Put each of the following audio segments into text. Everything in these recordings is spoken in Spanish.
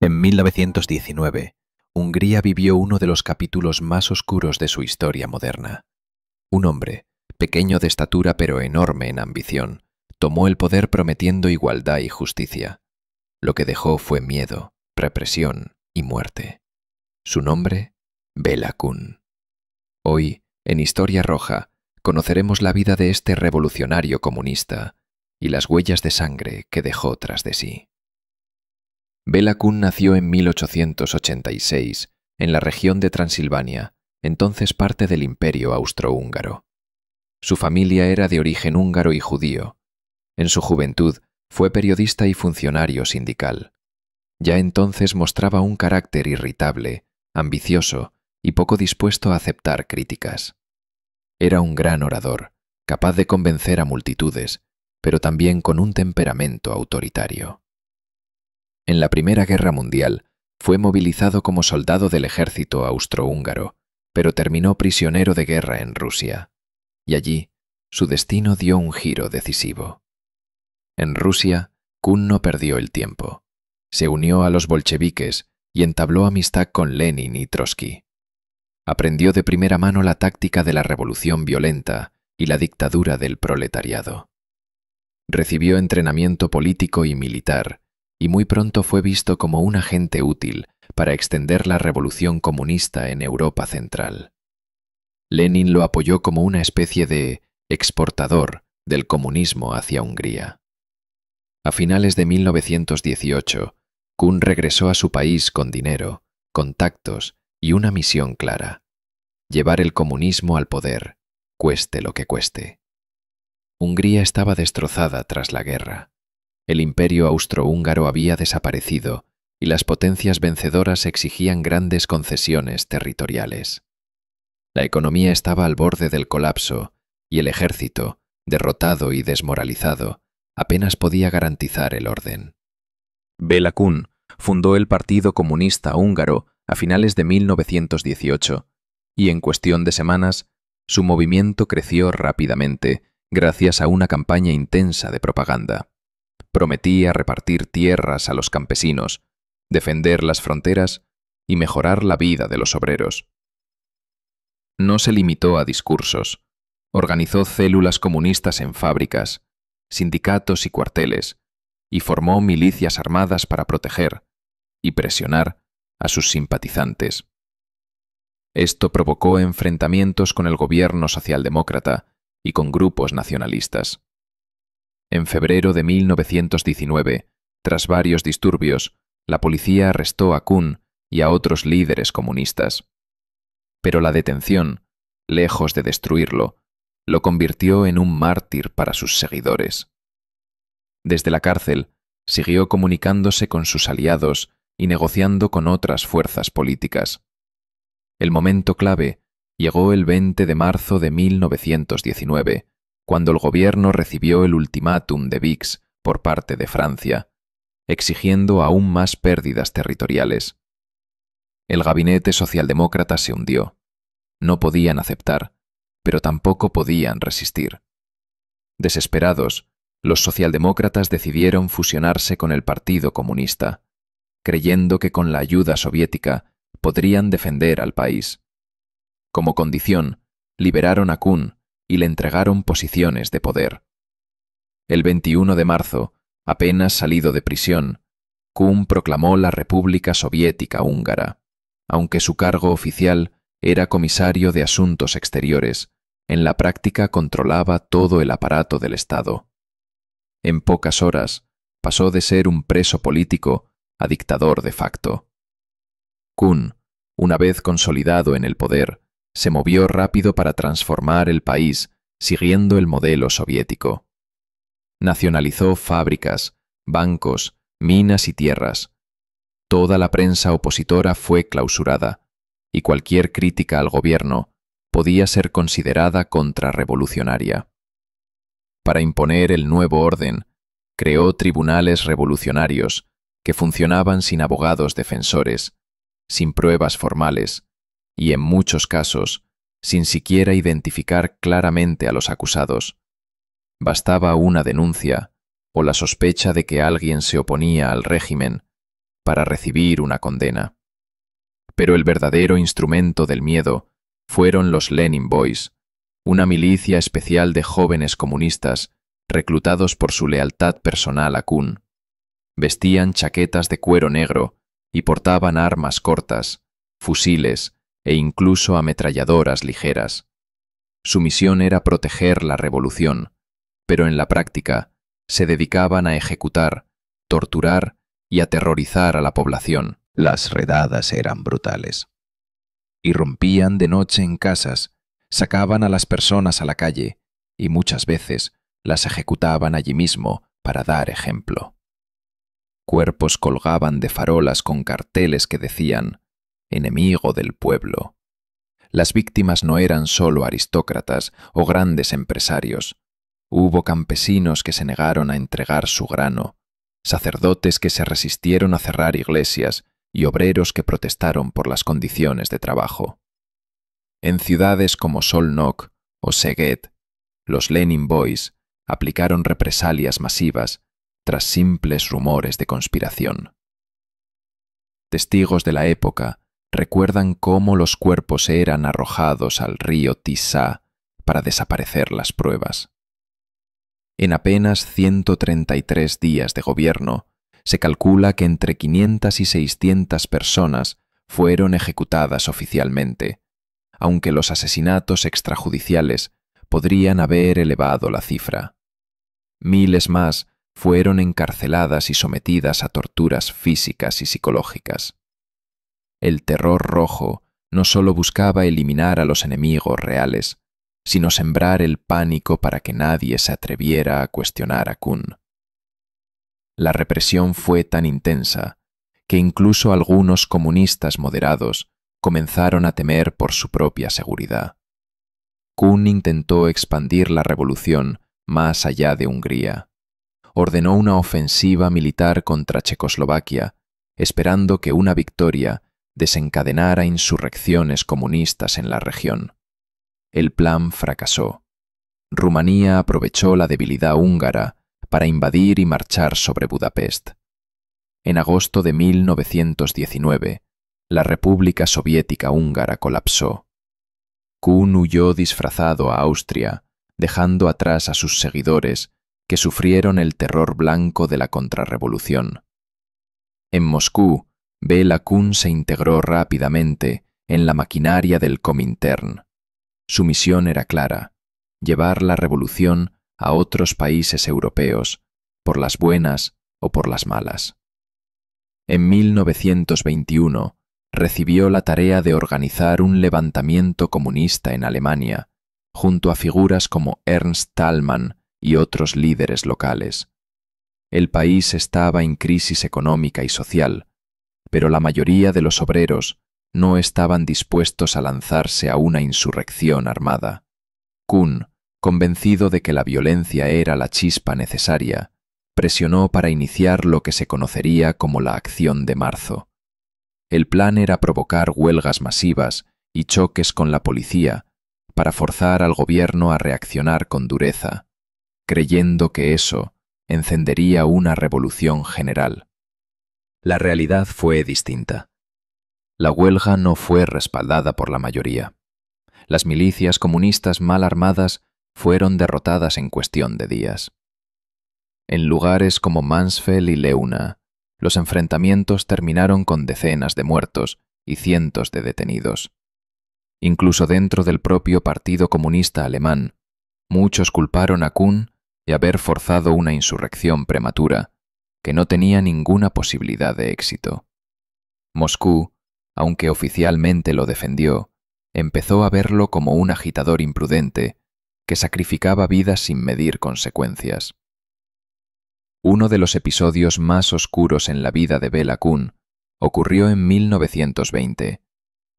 En 1919, Hungría vivió uno de los capítulos más oscuros de su historia moderna. Un hombre, pequeño de estatura pero enorme en ambición, tomó el poder prometiendo igualdad y justicia. Lo que dejó fue miedo, represión y muerte. Su nombre, Béla Kun. Hoy, en Historia Roja, conoceremos la vida de este revolucionario comunista y las huellas de sangre que dejó tras de sí. Béla Kun nació en 1886 en la región de Transilvania, entonces parte del Imperio Austrohúngaro. Su familia era de origen húngaro y judío. En su juventud fue periodista y funcionario sindical. Ya entonces mostraba un carácter irritable, ambicioso y poco dispuesto a aceptar críticas. Era un gran orador, capaz de convencer a multitudes, pero también con un temperamento autoritario. En la Primera Guerra Mundial fue movilizado como soldado del ejército austrohúngaro, pero terminó prisionero de guerra en Rusia, y allí su destino dio un giro decisivo. En Rusia, Kun no perdió el tiempo. Se unió a los bolcheviques y entabló amistad con Lenin y Trotsky. Aprendió de primera mano la táctica de la revolución violenta y la dictadura del proletariado. Recibió entrenamiento político y militar, y muy pronto fue visto como un agente útil para extender la revolución comunista en Europa Central. Lenin lo apoyó como una especie de exportador del comunismo hacia Hungría. A finales de 1918, Kun regresó a su país con dinero, contactos y una misión clara: llevar el comunismo al poder, cueste lo que cueste. Hungría estaba destrozada tras la guerra. El imperio austrohúngaro había desaparecido y las potencias vencedoras exigían grandes concesiones territoriales. La economía estaba al borde del colapso y el ejército, derrotado y desmoralizado, apenas podía garantizar el orden. Béla Kun fundó el Partido Comunista Húngaro a finales de 1918 y en cuestión de semanas su movimiento creció rápidamente gracias a una campaña intensa de propaganda. Prometía repartir tierras a los campesinos, defender las fronteras y mejorar la vida de los obreros. No se limitó a discursos. Organizó células comunistas en fábricas, sindicatos y cuarteles, y formó milicias armadas para proteger y presionar a sus simpatizantes. Esto provocó enfrentamientos con el gobierno socialdemócrata y con grupos nacionalistas. En febrero de 1919, tras varios disturbios, la policía arrestó a Kun y a otros líderes comunistas. Pero la detención, lejos de destruirlo, lo convirtió en un mártir para sus seguidores. Desde la cárcel, siguió comunicándose con sus aliados y negociando con otras fuerzas políticas. El momento clave llegó el 20 de marzo de 1919, cuando el gobierno recibió el ultimátum de Vix por parte de Francia, exigiendo aún más pérdidas territoriales. El gabinete socialdemócrata se hundió. No podían aceptar, pero tampoco podían resistir. Desesperados, los socialdemócratas decidieron fusionarse con el Partido Comunista, creyendo que con la ayuda soviética podrían defender al país. Como condición, liberaron a Kun y le entregaron posiciones de poder. El 21 de marzo, apenas salido de prisión, Kun proclamó la República Soviética Húngara, aunque su cargo oficial era comisario de Asuntos Exteriores. En la práctica controlaba todo el aparato del Estado. En pocas horas pasó de ser un preso político a dictador de facto. Kun, una vez consolidado en el poder, se movió rápido para transformar el país siguiendo el modelo soviético. Nacionalizó fábricas, bancos, minas y tierras. Toda la prensa opositora fue clausurada y cualquier crítica al gobierno podía ser considerada contrarrevolucionaria. Para imponer el nuevo orden, creó tribunales revolucionarios que funcionaban sin abogados defensores, sin pruebas formales y, en muchos casos, sin siquiera identificar claramente a los acusados. Bastaba una denuncia o la sospecha de que alguien se oponía al régimen para recibir una condena. Pero el verdadero instrumento del miedo fueron los Lenin Boys, una milicia especial de jóvenes comunistas reclutados por su lealtad personal a Kun. Vestían chaquetas de cuero negro y portaban armas cortas, fusiles e incluso ametralladoras ligeras. Su misión era proteger la revolución, pero en la práctica se dedicaban a ejecutar, torturar y aterrorizar a la población. Las redadas eran brutales. Irrumpían de noche en casas, sacaban a las personas a la calle y muchas veces las ejecutaban allí mismo para dar ejemplo. Cuerpos colgaban de farolas con carteles que decían «Enemigo del pueblo». Las víctimas no eran solo aristócratas o grandes empresarios. Hubo campesinos que se negaron a entregar su grano, sacerdotes que se resistieron a cerrar iglesias y obreros que protestaron por las condiciones de trabajo. En ciudades como Szolnok o Szeged, los Lenin Boys aplicaron represalias masivas tras simples rumores de conspiración. Testigos de la época recuerdan cómo los cuerpos eran arrojados al río Tisza para desaparecer las pruebas. En apenas 133 días de gobierno, se calcula que entre 500 y 600 personas fueron ejecutadas oficialmente, aunque los asesinatos extrajudiciales podrían haber elevado la cifra. Miles más fueron encarceladas y sometidas a torturas físicas y psicológicas. El terror rojo no solo buscaba eliminar a los enemigos reales, sino sembrar el pánico para que nadie se atreviera a cuestionar a Kun. La represión fue tan intensa que incluso algunos comunistas moderados comenzaron a temer por su propia seguridad. Kun intentó expandir la revolución más allá de Hungría. Ordenó una ofensiva militar contra Checoslovaquia, esperando que una victoria desencadenara insurrecciones comunistas en la región. El plan fracasó. Rumanía aprovechó la debilidad húngara para invadir y marchar sobre Budapest. En agosto de 1919, la República Soviética Húngara colapsó. Kun huyó disfrazado a Austria, dejando atrás a sus seguidores que sufrieron el terror blanco de la contrarrevolución. En Moscú, Bela Kun se integró rápidamente en la maquinaria del Comintern. Su misión era clara: llevar la revolución a otros países europeos, por las buenas o por las malas. En 1921 recibió la tarea de organizar un levantamiento comunista en Alemania, junto a figuras como Ernst Thälmann y otros líderes locales. El país estaba en crisis económica y social, pero la mayoría de los obreros no estaban dispuestos a lanzarse a una insurrección armada. Kun, convencido de que la violencia era la chispa necesaria, presionó para iniciar lo que se conocería como la Acción de Marzo. El plan era provocar huelgas masivas y choques con la policía para forzar al gobierno a reaccionar con dureza, creyendo que eso encendería una revolución general. La realidad fue distinta. La huelga no fue respaldada por la mayoría. Las milicias comunistas mal armadas fueron derrotadas en cuestión de días. En lugares como Mansfeld y Leuna, los enfrentamientos terminaron con decenas de muertos y cientos de detenidos. Incluso dentro del propio Partido Comunista Alemán, muchos culparon a Kun de haber forzado una insurrección prematura que no tenía ninguna posibilidad de éxito. Moscú, aunque oficialmente lo defendió, empezó a verlo como un agitador imprudente que sacrificaba vidas sin medir consecuencias. Uno de los episodios más oscuros en la vida de Bela Kun ocurrió en 1920,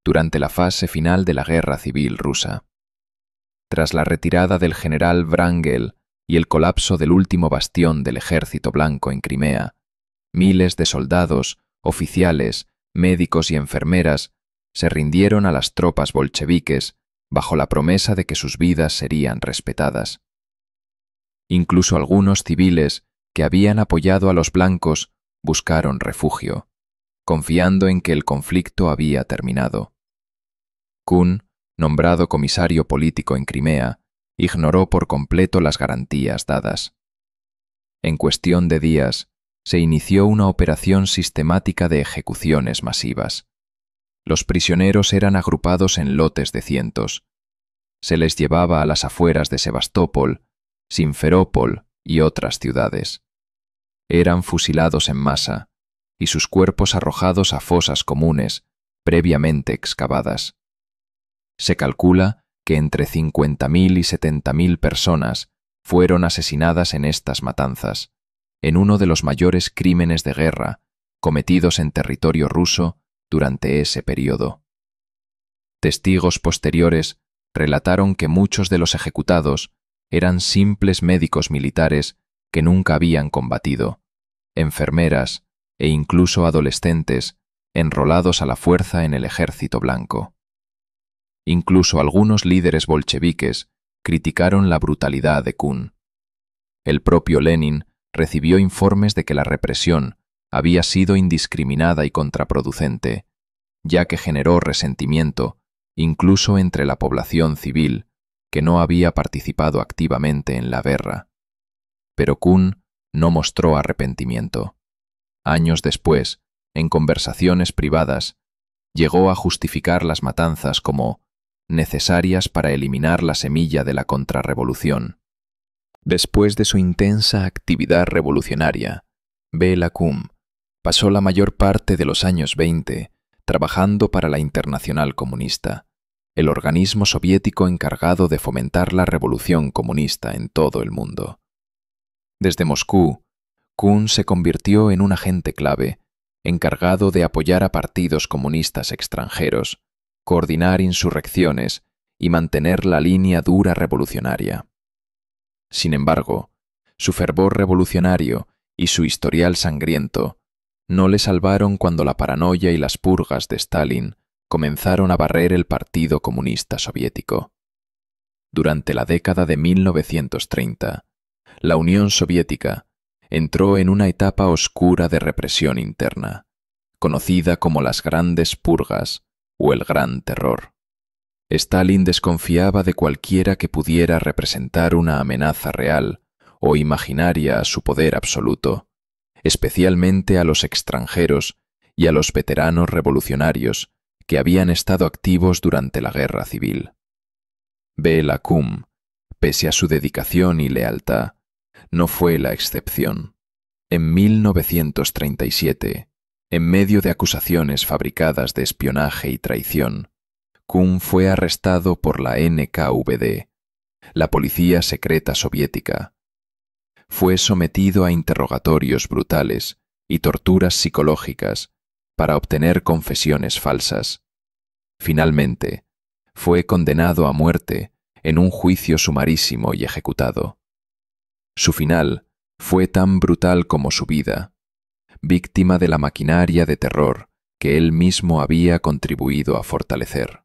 durante la fase final de la Guerra Civil Rusa. Tras la retirada del general Wrangel y el colapso del último bastión del Ejército Blanco en Crimea, miles de soldados, oficiales, médicos y enfermeras se rindieron a las tropas bolcheviques bajo la promesa de que sus vidas serían respetadas. Incluso algunos civiles que habían apoyado a los blancos buscaron refugio. confiando en que el conflicto había terminado. Kun, nombrado comisario político en Crimea, ignoró por completo las garantías dadas. En cuestión de días, se inició una operación sistemática de ejecuciones masivas. Los prisioneros eran agrupados en lotes de cientos. Se les llevaba a las afueras de Sebastopol, Simferópol y otras ciudades. Eran fusilados en masa y sus cuerpos arrojados a fosas comunes previamente excavadas. Se calcula que entre 50.000 y 70.000 personas fueron asesinadas en estas matanzas, en uno de los mayores crímenes de guerra cometidos en territorio ruso durante ese periodo. Testigos posteriores relataron que muchos de los ejecutados eran simples médicos militares que nunca habían combatido, enfermeras e incluso adolescentes enrolados a la fuerza en el ejército blanco. Incluso algunos líderes bolcheviques criticaron la brutalidad de Kun. El propio Lenin recibió informes de que la represión había sido indiscriminada y contraproducente, ya que generó resentimiento incluso entre la población civil que no había participado activamente en la guerra. Pero Kun no mostró arrepentimiento. Años después, en conversaciones privadas, llegó a justificar las matanzas como necesarias para eliminar la semilla de la contrarrevolución. Después de su intensa actividad revolucionaria, Bela Kun pasó la mayor parte de los años 20 trabajando para la Internacional Comunista, el organismo soviético encargado de fomentar la revolución comunista en todo el mundo. Desde Moscú, Kun se convirtió en un agente clave, encargado de apoyar a partidos comunistas extranjeros, coordinar insurrecciones y mantener la línea dura revolucionaria. Sin embargo, su fervor revolucionario y su historial sangriento no le salvaron cuando la paranoia y las purgas de Stalin comenzaron a barrer el Partido Comunista Soviético. Durante la década de 1930, la Unión Soviética entró en una etapa oscura de represión interna, conocida como las Grandes Purgas o el Gran Terror. Stalin desconfiaba de cualquiera que pudiera representar una amenaza real o imaginaria a su poder absoluto, especialmente a los extranjeros y a los veteranos revolucionarios que habían estado activos durante la guerra civil. Bela Kun, pese a su dedicación y lealtad, no fue la excepción. En 1937, en medio de acusaciones fabricadas de espionaje y traición, Kun fue arrestado por la NKVD, la policía secreta soviética. Fue sometido a interrogatorios brutales y torturas psicológicas para obtener confesiones falsas. Finalmente, fue condenado a muerte en un juicio sumarísimo y ejecutado. Su final fue tan brutal como su vida, víctima de la maquinaria de terror que él mismo había contribuido a fortalecer.